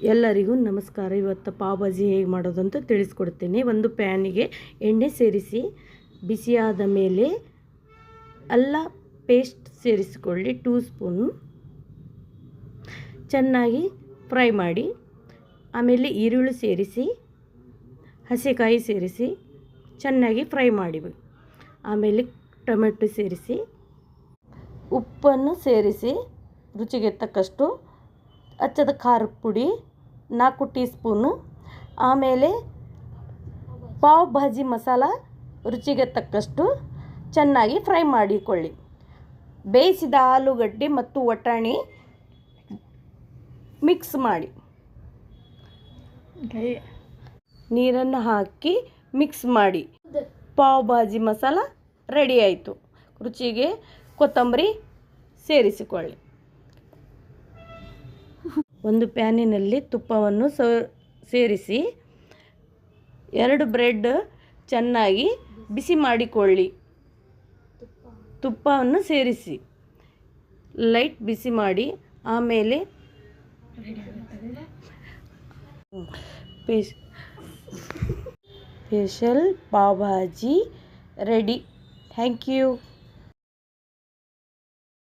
ಎಲ್ಲರಿಗೂ ನಮಸ್ಕಾರ. ಇವತ್ತು ಪಾವ್ ಭಾಜಿ ಹೇಗೆ ಮಾಡೋದು ಅಂತ ತಿಳಿಸ್ಕೊಡ್ತೀನಿ. ಒಂದು ಪ್ಯಾನಿಗೆ ಎಣ್ಣೆ ಸೇರಿಸಿ ಬಿಸಿಯಾದ ಮೇಲೆ ಅಲ್ಲ ಪೇಸ್ಟ್ ಸೇರಿಸಿಕೊಳ್ಳಿ 2 ಸ್ಪೂನು. ಚೆನ್ನಾಗಿ ಫ್ರೈ ಮಾಡಿ. ಆಮೇಲೆ ಈರುಳ್ಳಿ ಸೇರಿಸಿ ಹಸಿಕಾಯಿ ಸೇರಿಸಿ ಚೆನ್ನಾಗಿ ಫ್ರೈ ಮಾಡಿ. ಆಮೇಲೆ ಟೊಮೆಟೊ ಸೇರಿಸಿ ಉಪ್ಪನ್ನು ಸೇರಿಸಿ ರುಚಿಗೆ ತಕ್ಕಷ್ಟು ಅಚ್ಚದ ಖಾರದ ಪುಡಿ 4 ಟೀ ಸ್ಪೂನು. ಆಮೇಲೆ ಪಾವ್ ಭಾಜಿ ಮಸಾಲ ರುಚಿಗೆ ತಕ್ಕಷ್ಟು ಚೆನ್ನಾಗಿ ಫ್ರೈ ಮಾಡಿಕೊಳ್ಳಿ. ಬೇಯಿಸಿದ ಆಲೂಗಡ್ಡೆ ಮತ್ತು ವಟಾಣಿ ಮಿಕ್ಸ್ ಮಾಡಿ ನೀರನ್ನು ಹಾಕಿ ಮಿಕ್ಸ್ ಮಾಡಿ. ಪಾವ್ ಭಾಜಿ ಮಸಾಲ ರೆಡಿ ಆಯಿತು. ರುಚಿಗೆ ಕೊತ್ತಂಬರಿ ಸೇರಿಸಿಕೊಳ್ಳಿ. ಒಂದು ಪ್ಯಾನಿನಲ್ಲಿ ತುಪ್ಪವನ್ನು ಸೇರಿಸಿ 2 ಬ್ರೆಡ್ ಚೆನ್ನಾಗಿ ಬಿಸಿ ಮಾಡಿಕೊಳ್ಳಿ. ತುಪ್ಪವನ್ನು ಸೇರಿಸಿ ಲೈಟ್ ಬಿಸಿ ಮಾಡಿ. ಆಮೇಲೆ special pav bhaji ready. Thank you.